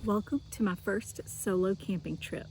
Welcome to my first solo camping trip.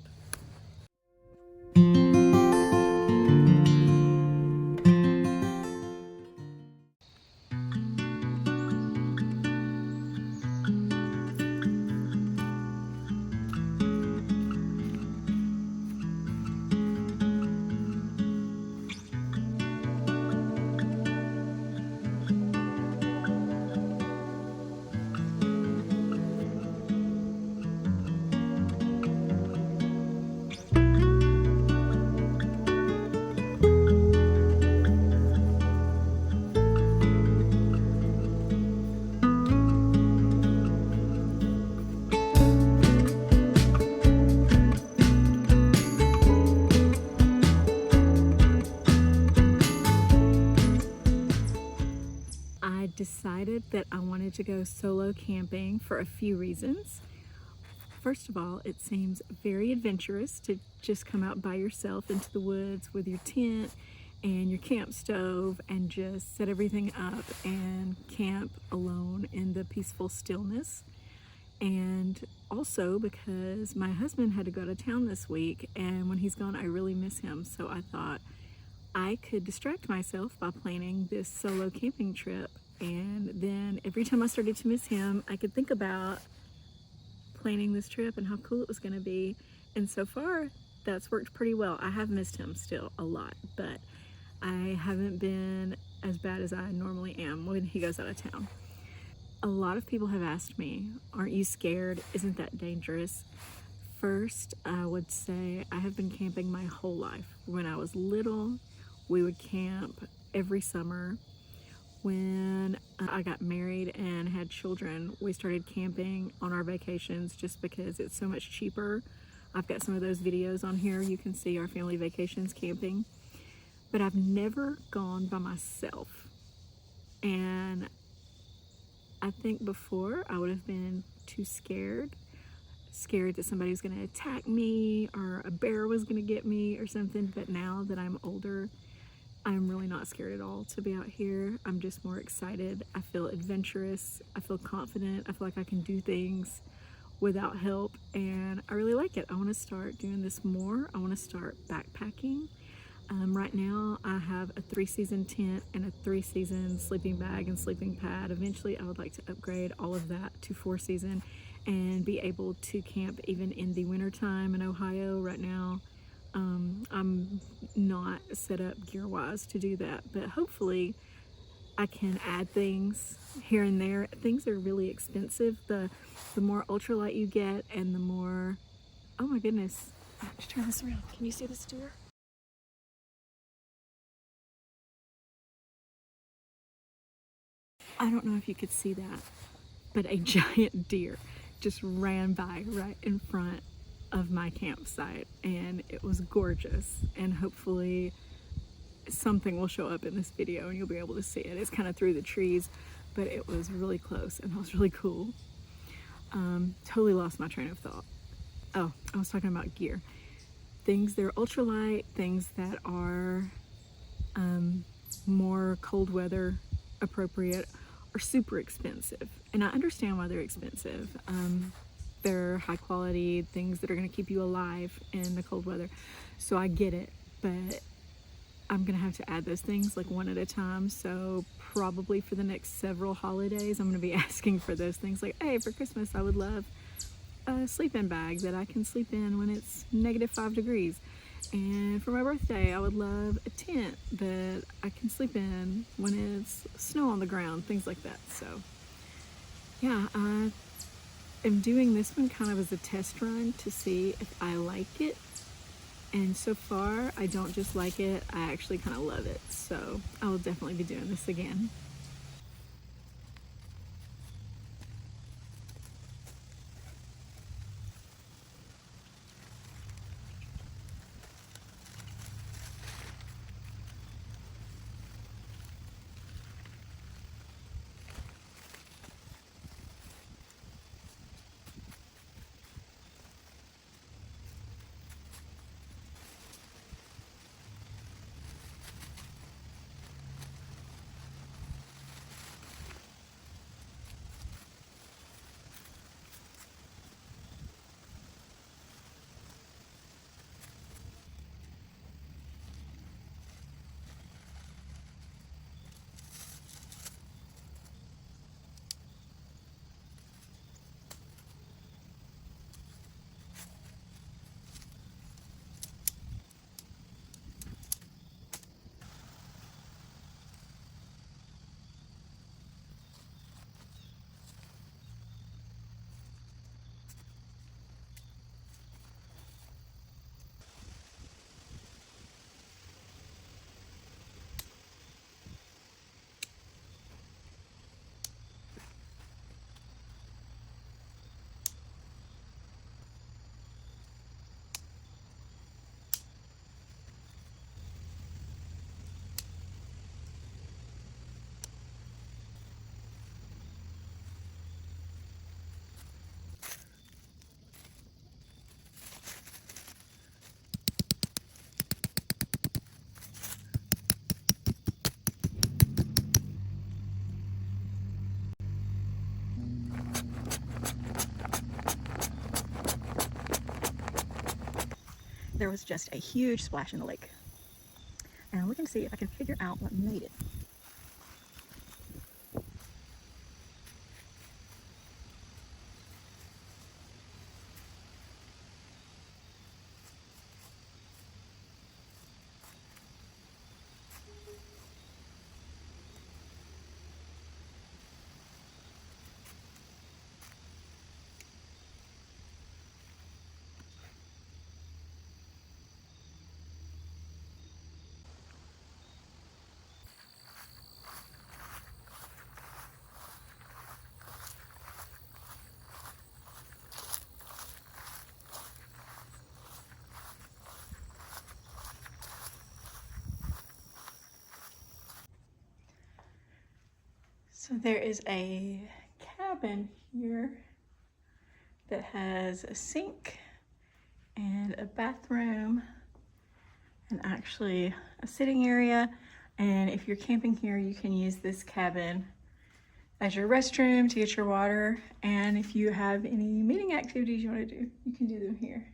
I decided that I wanted to go solo camping for a few reasons. First of all, it seems very adventurous to just come out by yourself into the woods with your tent and your camp stove and just set everything up and camp alone in the peaceful stillness. And also because my husband had to go to town this week, and when he's gone I really miss him, so I thought I could distract myself by planning this solo camping trip, and then every time I started to miss him I could think about planning this trip and how cool it was going to be. And so far that's worked pretty well. I have missed him still a lot, but I haven't been as bad as I normally am when he goes out of town. A lot of people have asked me, aren't you scared? Isn't that dangerous? First, I would say I have been camping my whole life. When I was little, we would camp every summer. When I got married and had children, we started camping on our vacations just because it's so much cheaper. I've got some of those videos on here. You can see our family vacations camping. But I've never gone by myself. And I think before I would have been too scared that somebody was going to attack me or a bear was going to get me or something. But now that I'm older, I'm really not scared at all to be out here. I'm just more excited. I feel adventurous. I feel confident. I feel like I can do things without help, and I really like it. I want to start doing this more. I want to start backpacking. Right now I have a 3-season tent and a 3-season sleeping bag and sleeping pad. Eventually I would like to upgrade all of that to 4-season and be able to camp even in the wintertime in Ohio. Right now I'm not set up gear-wise to do that, but hopefully I can add things here and there. Things are really expensive. The more ultralight you get and the more, oh my goodness, let's turn this around. Can you see this deer? I don't know if you could see that, but a giant deer just ran by right in front of my campsite, and it was gorgeous. And hopefully something will show up in this video and you'll be able to see it. It's kind of through the trees, but it was really close and it was really cool. Totally lost my train of thought. Oh, I was talking about gear. Things that are ultralight, things that are more cold weather appropriate are super expensive, and I understand why they're expensive. They're high quality things that are going to keep you alive in the cold weather, so I get it, but I'm gonna have to add those things like one at a time. So probably for the next several holidays I'm gonna be asking for those things, like, hey, for Christmas I would love a sleeping bag that I can sleep in when it's -5 degrees. And for my birthday, I would love a tent that I can sleep in when it's snow on the ground, things like that. So yeah, I am doing this one kind of as a test run to see if I like it. And so far, I don't just like it, I actually kind of love it. So I will definitely be doing this again. there was just a huge splash in the lake. And I'm looking to see if I can figure out what made it. So there is a cabin here that has a sink and a bathroom and actually a sitting area. And if you're camping here, you can use this cabin as your restroom to get your water. And if you have any meeting activities you want to do, you can do them here.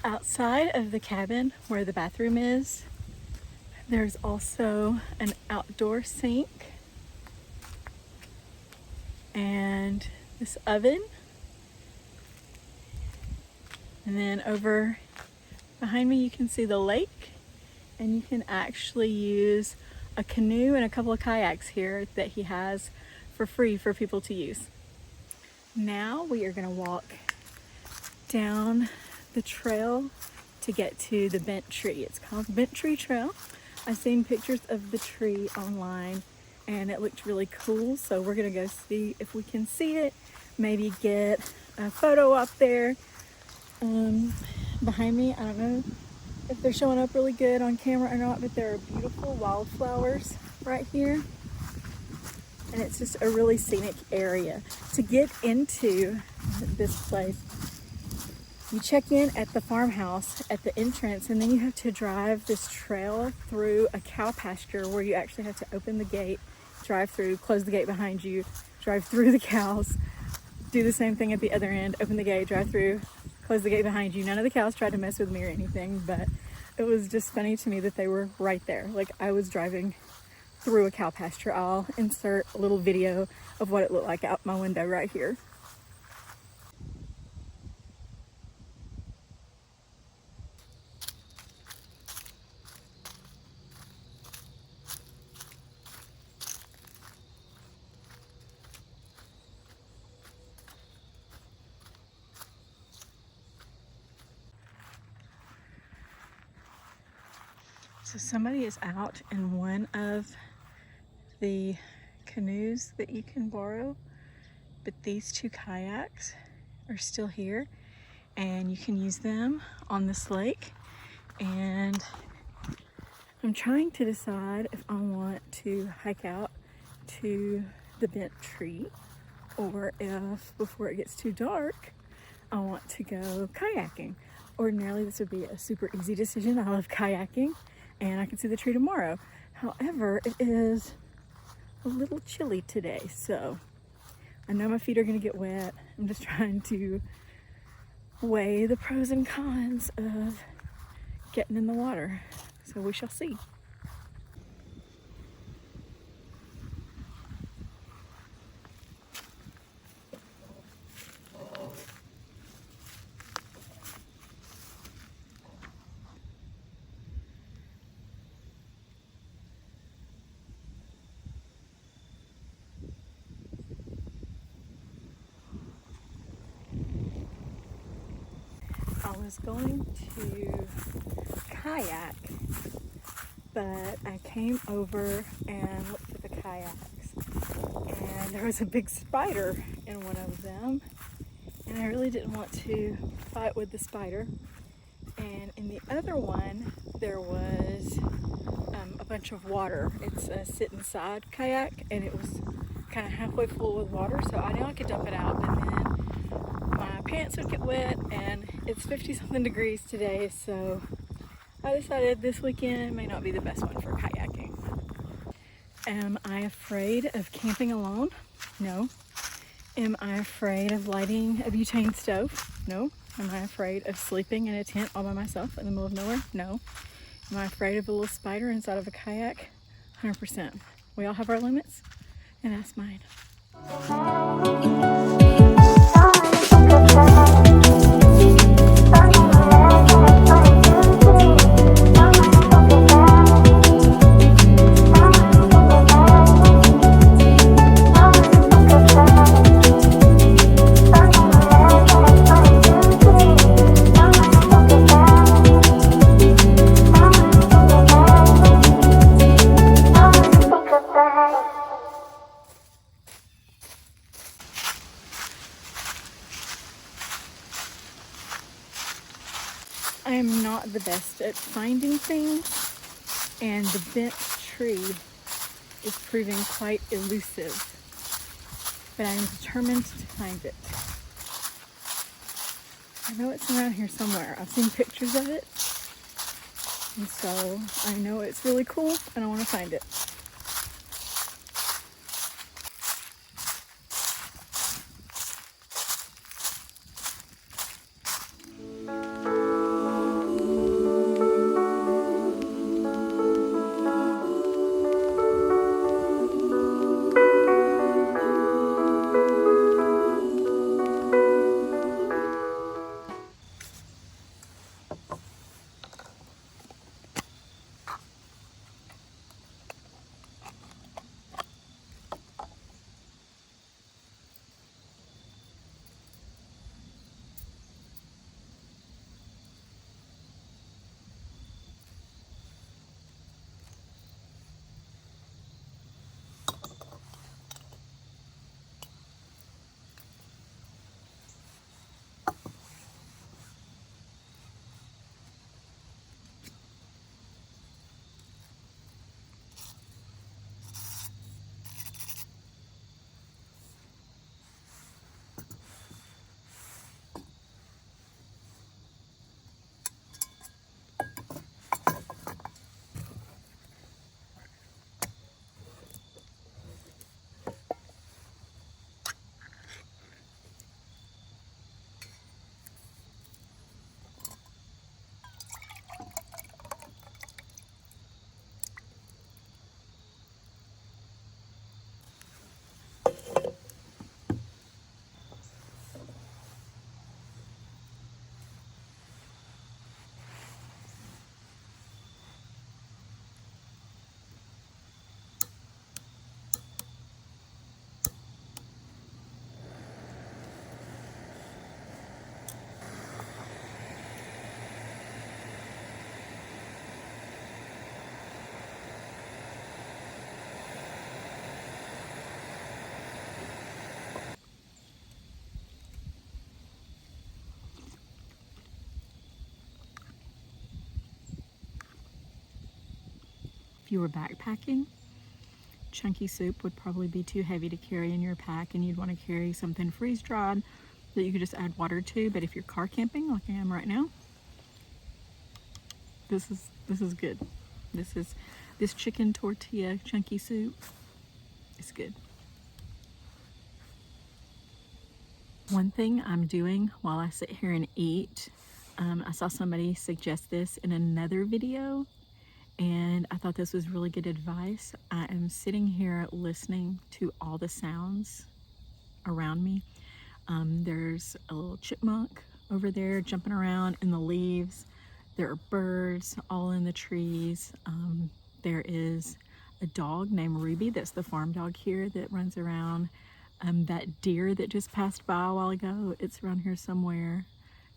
Outside of the cabin where the bathroom is, there's also an outdoor sink and this oven. And then over behind me you can see the lake, and you can actually use a canoe and a couple of kayaks here that he has for free for people to use. Now we are going to walk down the trail to get to the bent tree. It's called Bent Tree Trail. I've seen pictures of the tree online and it looked really cool, so we're gonna go see if we can see it, maybe get a photo up there. Behind me, I don't know if they're showing up really good on camera or not, but there are beautiful wildflowers right here, and it's just a really scenic area. To get into this place, you check in at the farmhouse at the entrance, and then you have to drive this trail through a cow pasture where you actually have to open the gate, drive through, close the gate behind you, drive through the cows, do the same thing at the other end, open the gate, drive through, close the gate behind you. None of the cows tried to mess with me or anything, but it was just funny to me that they were right there. Like I was driving through a cow pasture. I'll insert a little video of what it looked like out my window right here. So somebody is out in one of the canoes that you can borrow, but these two kayaks are still here and you can use them on this lake. And I'm trying to decide if I want to hike out to the bent tree or if before it gets too dark I want to go kayaking. Ordinarily this would be a super easy decision. I love kayaking and I can see the tree tomorrow. However, it is a little chilly today, so I know my feet are gonna get wet. I'm just trying to weigh the pros and cons of getting in the water, so we shall see. I was going to kayak, but I came over and looked at the kayaks, and there was a big spider in one of them, and I really didn't want to fight with the spider. And in the other one, there was a bunch of water. It's a sit inside kayak, and it was kind of halfway full with water, so I knew I could dump it out, but then my pants would get wet, and it's 50 something degrees today, so I decided this weekend may not be the best one for kayaking. Am I afraid of camping alone? No. Am I afraid of lighting a butane stove? No. Am I afraid of sleeping in a tent all by myself in the middle of nowhere? No. Am I afraid of a little spider inside of a kayak? 100%. We all have our limits, and that's mine. I am not the best at finding things, and the bent tree is proving quite elusive, but I am determined to find it. I know it's around here somewhere. I've seen pictures of it, and so I know it's really cool, and I want to find it. If you were backpacking, chunky soup would probably be too heavy to carry in your pack, and you'd want to carry something freeze-dried that you could just add water to. But if you're car camping like I am right now, this is good. This chicken tortilla chunky soup is good. One thing I'm doing while I sit here and eat, I saw somebody suggest this in another video, and I thought this was really good advice. I am sitting here listening to all the sounds around me. There's a little chipmunk over there jumping around in the leaves. There are birds all in the trees. There is a dog named Ruby, that's the farm dog here, that runs around. That deer that just passed by a while ago, it's around here somewhere.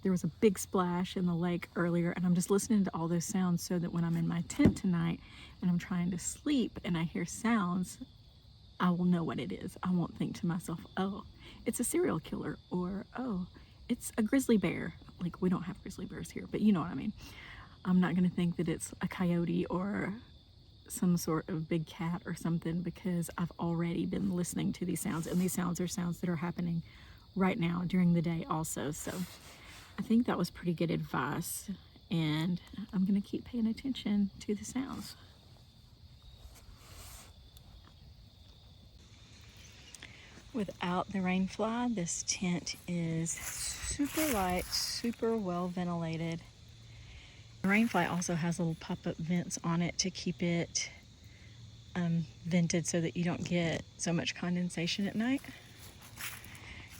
There was a big splash in the lake earlier, and I'm just listening to all those sounds so that when I'm in my tent tonight and I'm trying to sleep and I hear sounds, I will know what it is. I won't think to myself, oh, it's a serial killer, or oh, it's a grizzly bear. Like, we don't have grizzly bears here, but you know what I mean. I'm not gonna think that it's a coyote or some sort of big cat or something, because I've already been listening to these sounds, and these sounds are sounds that are happening right now during the day also. So I think that was pretty good advice, and I'm gonna keep paying attention to the sounds. Without the rain fly, this tent is super light, super well ventilated. The rain fly also has little pop-up vents on it to keep it vented so that you don't get so much condensation at night.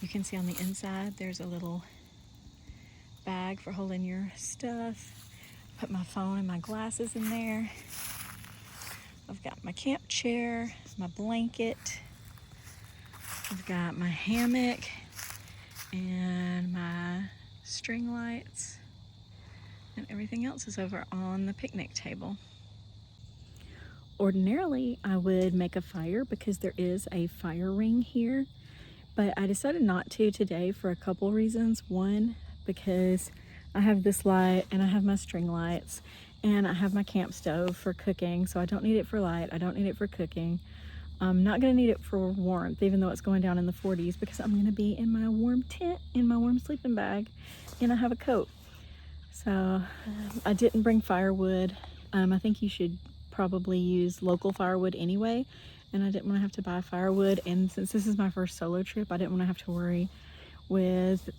You can see on the inside there's a little bag for holding your stuff. Put my phone and my glasses in there. I've got my camp chair, my blanket. I've got my hammock and my string lights, and everything else is over on the picnic table. Ordinarily, I would make a fire because there is a fire ring here, but I decided not to today for a couple reasons. One, because I have this light and I have my string lights and I have my camp stove for cooking, so I don't need it for light, I don't need it for cooking. I'm not gonna need it for warmth, even though it's going down in the 40s, because I'm gonna be in my warm tent, in my warm sleeping bag, and I have a coat. So I didn't bring firewood. I think you should probably use local firewood anyway, and I didn't want to have to buy firewood. And since this is my first solo trip, I didn't want to have to worry with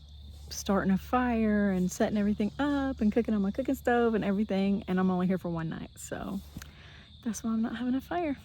starting a fire and setting everything up and cooking on my cooking stove and everything, and I'm only here for one night, so that's why I'm not having a fire.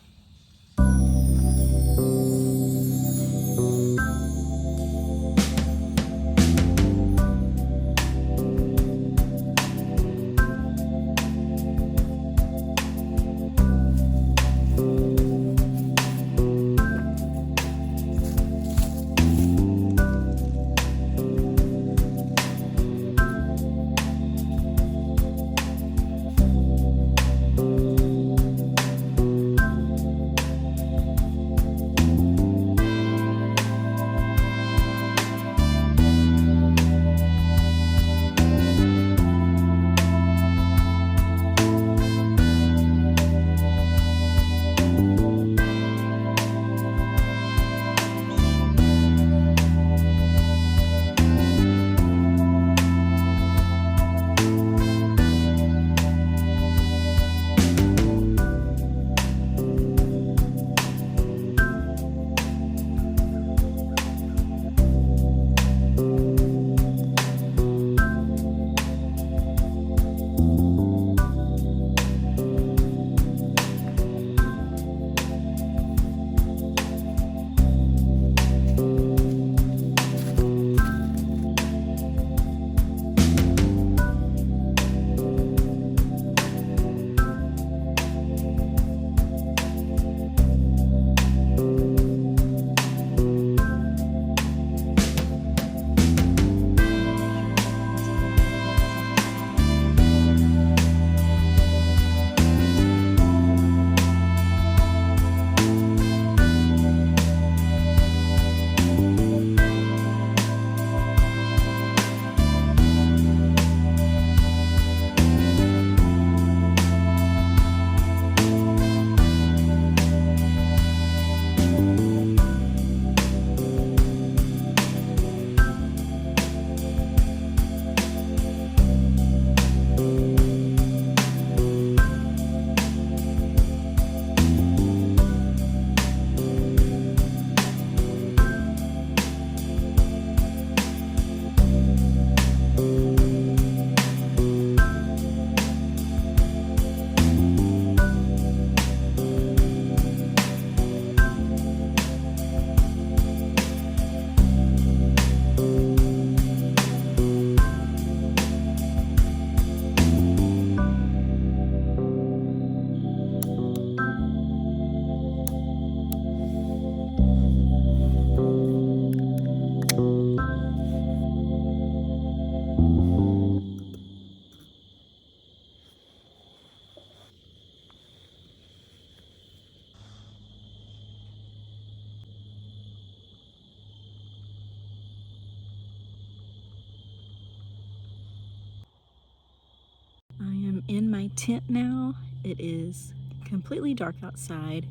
I am in my tent now. It is completely dark outside,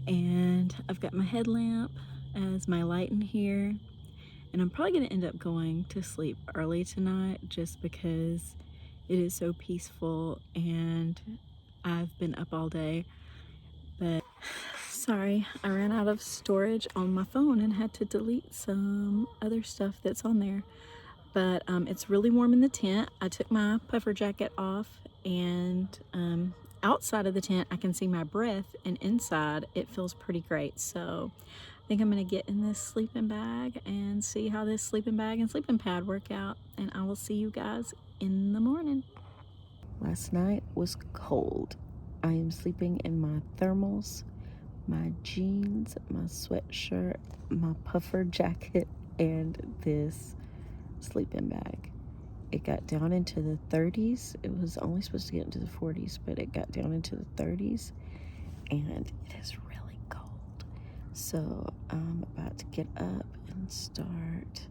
and I've got my headlamp as my light in here, and I'm probably going to end up going to sleep early tonight just because it is so peaceful and I've been up all day. But Sorry, I ran out of storage on my phone and had to delete some other stuff that's on there. But it's really warm in the tent. I took my puffer jacket off, and outside of the tent I can see my breath, and inside it feels pretty great. So I think I'm gonna get in this sleeping bag and see how this sleeping bag and sleeping pad work out, and I will see you guys in the morning. Last night was cold. I am sleeping in my thermals, my jeans, my sweatshirt, my puffer jacket, and this sleeping bag. It got down into the 30s. It was only supposed to get into the 40s, but it got down into the 30s, and it is really cold. So I'm about to get up and start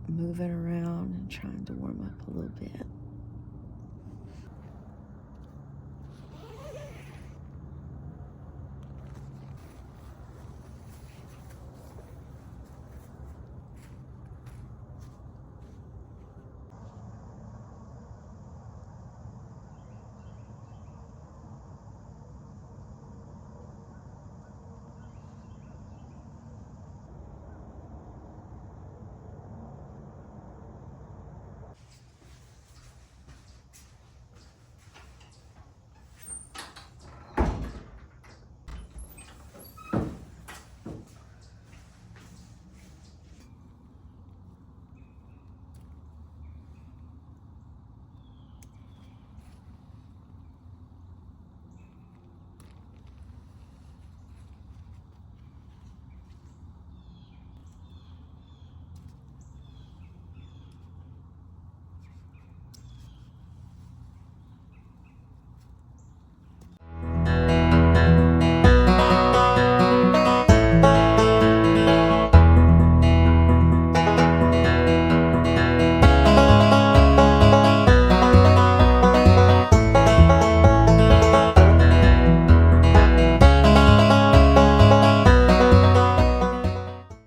moving around and trying to warm up a little bit.